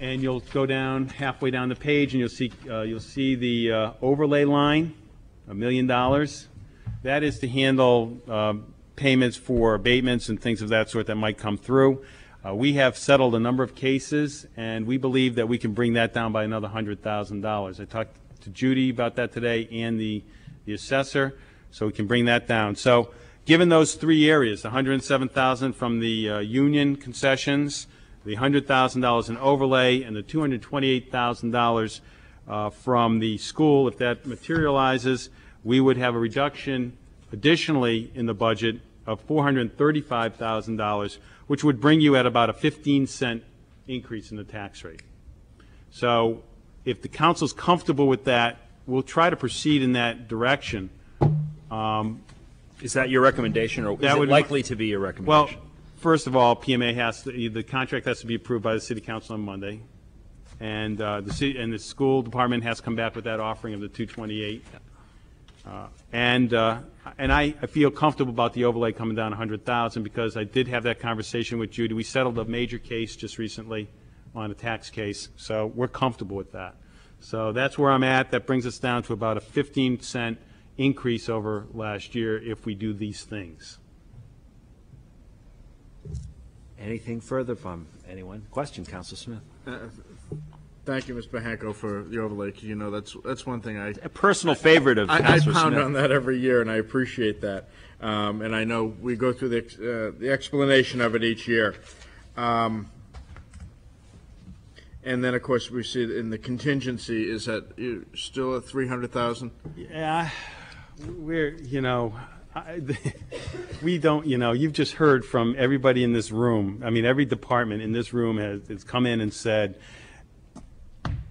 And you'll go down halfway down the page, and you'll see the overlay line, $1 million. That is to handle payments for abatements and things of that sort that might come through. We have settled a number of cases, and we believe that we can bring that down by another $100,000. I talked to Judy about that today and the assessor. So we can bring that down. So given those three areas, the $107,000 from the union concessions, the $100,000 in overlay, and the $228,000 from the school, if that materializes, we would have a reduction additionally in the budget of $435,000, which would bring you at about a 15-cent increase in the tax rate. So if the council's comfortable with that, we'll try to proceed in that direction. Is that your recommendation, or is it likely to be your recommendation? Well, first of all, PMA the contract has to be approved by the city council on Monday, and the school department has come back with that offering of the 228. And I feel comfortable about the overlay coming down 100,000 because I did have that conversation with Judy. We settled a major case just recently on a tax case, so we're comfortable with that. So that's where I'm at. That brings us down to about a 15-cent increase over last year if we do these things. Anything further from anyone? Question, Councilor Smith. Thank you, Mr. Hanko, for the overlay. 'Cause, you know, that's one thing a personal favorite of I Councilor pound Smith. on that every year, and I appreciate that. And I know we go through the explanation of it each year. And then, of course, we see in the contingency is that still at 300,000. Yeah, we don't, you've just heard from everybody in this room. I mean, every department in this room has come in and said,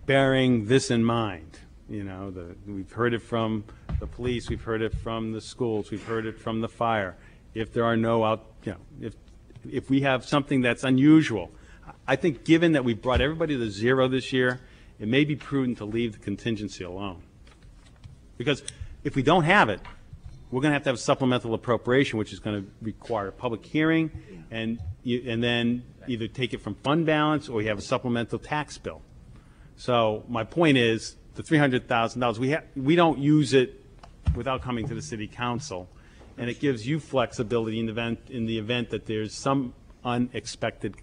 bearing this in mind, we've heard it from the police, we've heard it from the schools, we've heard it from the fire. If there are no if we have something that's unusual, I think given that we brought everybody to zero this year, it may be prudent to leave the contingency alone. Because if we don't have it, we're going to have a supplemental appropriation, which is going to require a public hearing, and then either take it from fund balance or you have a supplemental tax bill. So my point is, the $300,000, we don't use it without coming to the city council, and it gives you flexibility in the event that there's some unexpected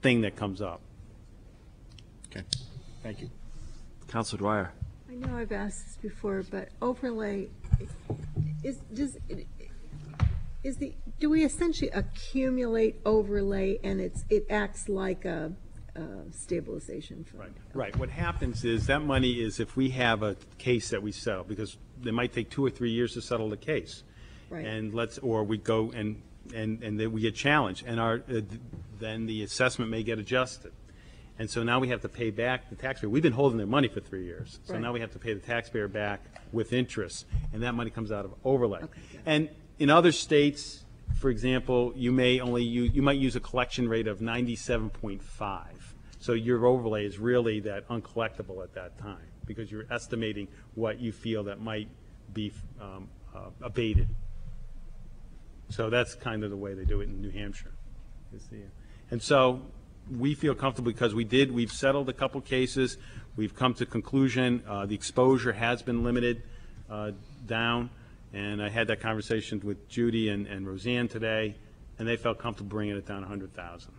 thing that comes up. Okay, thank you. Councilor Dwyer. I know I've asked this before, but overlay, do we essentially accumulate overlay and it acts like a stabilization fund? Right. What happens is that money is if we have a case that we settle, because it might take 2 or 3 years to settle the case. Right. And we go and then we get challenged, and then the assessment may get adjusted. And so now we have to pay back the taxpayer. We've been holding their money for 3 years. So now we have to pay the taxpayer back with interest, and that money comes out of overlay. Okay. And in other states, for example, you might use a collection rate of 97.5. So your overlay is really that uncollectible at that time because you're estimating what you feel that might be abated. So that's kind of the way they do it in New Hampshire. And so we feel comfortable because we've settled a couple cases. We've come to conclusion. The exposure has been limited down. And I had that conversation with Judy and Roseanne today, and they felt comfortable bringing it down 100,000.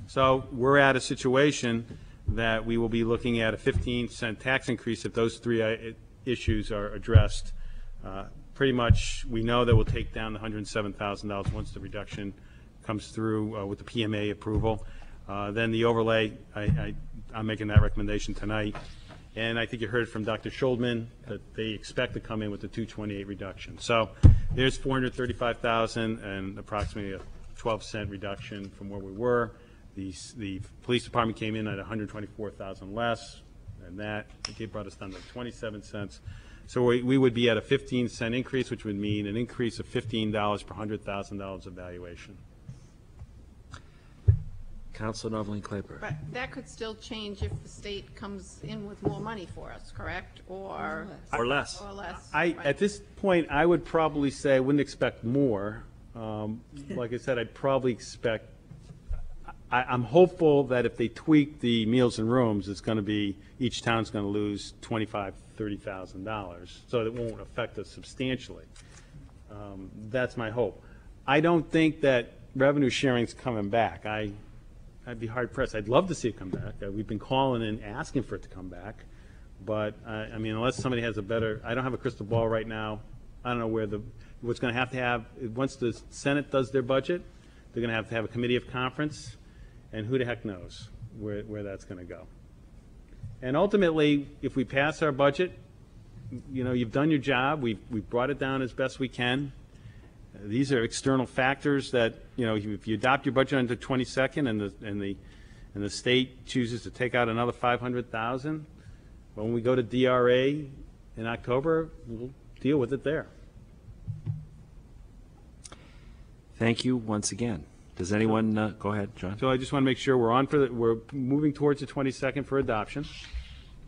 So we're at a situation that we will be looking at a 15-cent tax increase if those three issues are addressed. Pretty much, we know that we'll take down the $107,000 once the reduction comes through with the PMA approval. Then the overlay, I'm making that recommendation tonight. And I think you heard from Dr. Schuldman that they expect to come in with the 228 reduction. So there's 435,000 and approximately a 12-cent reduction from where we were. The police department came in at 124,000 less, and that brought us down to 27 cents. So we would be at a 15-cent increase, which would mean an increase of $15 per $100,000 of valuation. Councilor Noveline Claiborne. But that could still change if the state comes in with more money for us, correct? Or less. Or less. At this point, I would probably say I wouldn't expect more. Like I said, I'd probably expect. I'm hopeful that if they tweak the meals and rooms, it's going to be each town's going to lose $25,000, $30,000, so it won't affect us substantially. That's my hope. I don't think that revenue sharing's coming back. I'd be hard pressed. I'd love to see it come back. We've been calling and asking for it to come back, But, I mean, unless somebody has a better, I don't have a crystal ball right now. I don't know what's going to have, once the Senate does their budget, they're going to have a committee of conference, and who the heck knows where that's going to go. And ultimately, if we pass our budget, you know, you've done your job. We've brought it down as best we can. These are external factors that, you know, if you adopt your budget on the 22nd and the state chooses to take out another $500,000, when we go to DRA in October, we'll deal with it there. Thank you once again. Does anyone, go ahead, John. So I just want to make sure we're moving towards the 22nd for adoption,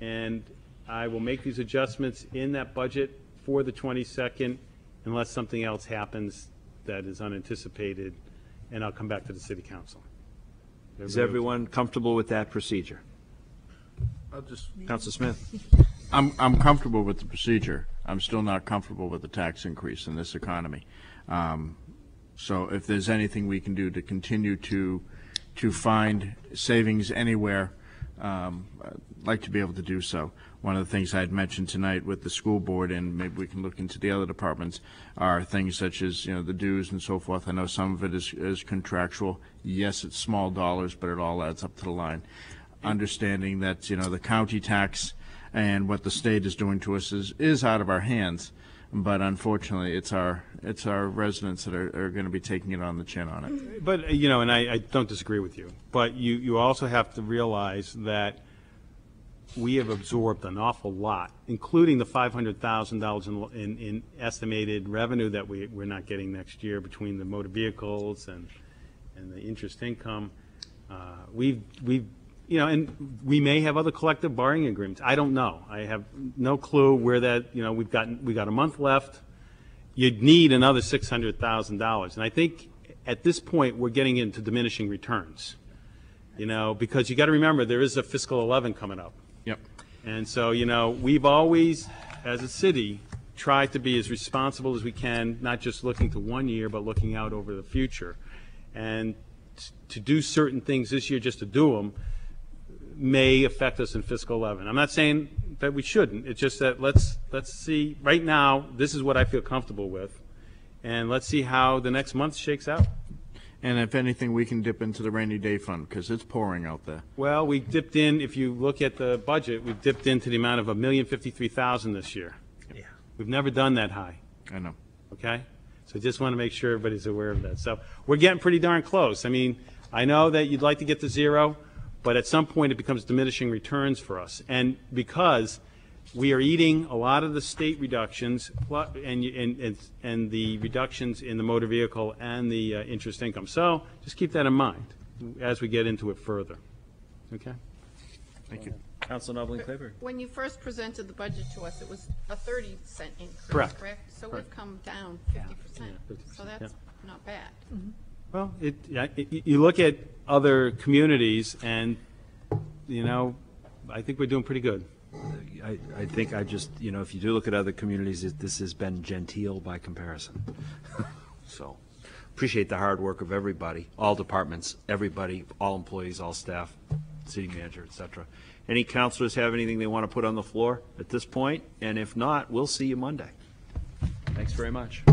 and I will make these adjustments in that budget for the 22nd unless something else happens that is unanticipated, and I'll come back to the City Council. Is everyone comfortable with that procedure? Councilor Smith? I'm comfortable with the procedure. I'm still not comfortable with the tax increase in this economy. So if there's anything we can do to continue to find savings anywhere, I'd like to be able to do so. One of the things I had mentioned tonight with the school board, and maybe we can look into the other departments, are things such as, you know, the dues and so forth. I know some of it is contractual. Yes, it's small dollars, but it all adds up to the line. Understanding that, you know, the county tax and what the state is doing to us is out of our hands. But unfortunately, it's our residents that are going to be taking it on the chin on it. But, you know, and I don't disagree with you, but you also have to realize that we have absorbed an awful lot, including the $500,000 in estimated revenue that we're not getting next year between the motor vehicles and the interest income. We've you know, and we may have other collective bargaining agreements. I don't know. I have no clue where that, you know, we got a month left. You'd need another $600,000. And I think at this point we're getting into diminishing returns, you know, because you got to remember there is a fiscal 11 coming up. Yep. And so, you know, we've always, as a city, tried to be as responsible as we can, not just looking to one year, but looking out over the future. And to do certain things this year just to do them may affect us in fiscal 11. I'm not saying that we shouldn't. It's just that let's see. Right now, this is what I feel comfortable with, and let's see how the next month shakes out. And if anything, we can dip into the rainy day fund because it's pouring out there. Well, we dipped in. If you look at the budget, we dipped into the amount of $1,053,000 this year. Yeah. We've never done that high. I know. Okay. So just want to make sure everybody's aware of that. So we're getting pretty darn close. I mean, I know that you'd like to get to zero, but at some point it becomes diminishing returns for us. And because we are eating a lot of the state reductions and the reductions in the motor vehicle and the interest income. So just keep that in mind as we get into it further. Okay? Thank you. Councilor Noblin-Claiborne. When you first presented the budget to us, it was a 30-cent increase, Correct. So Correct. we've come down 50%. Yeah, 50%, So that's not bad. Well, you look at other communities and, you know, I think we're doing pretty good. I think you know, if you do look at other communities, this has been genteel by comparison. So appreciate the hard work of everybody, all departments, everybody, all employees, all staff, city manager, et cetera. Any councilors have anything they want to put on the floor at this point? And if not, we'll see you Monday. Thanks very much.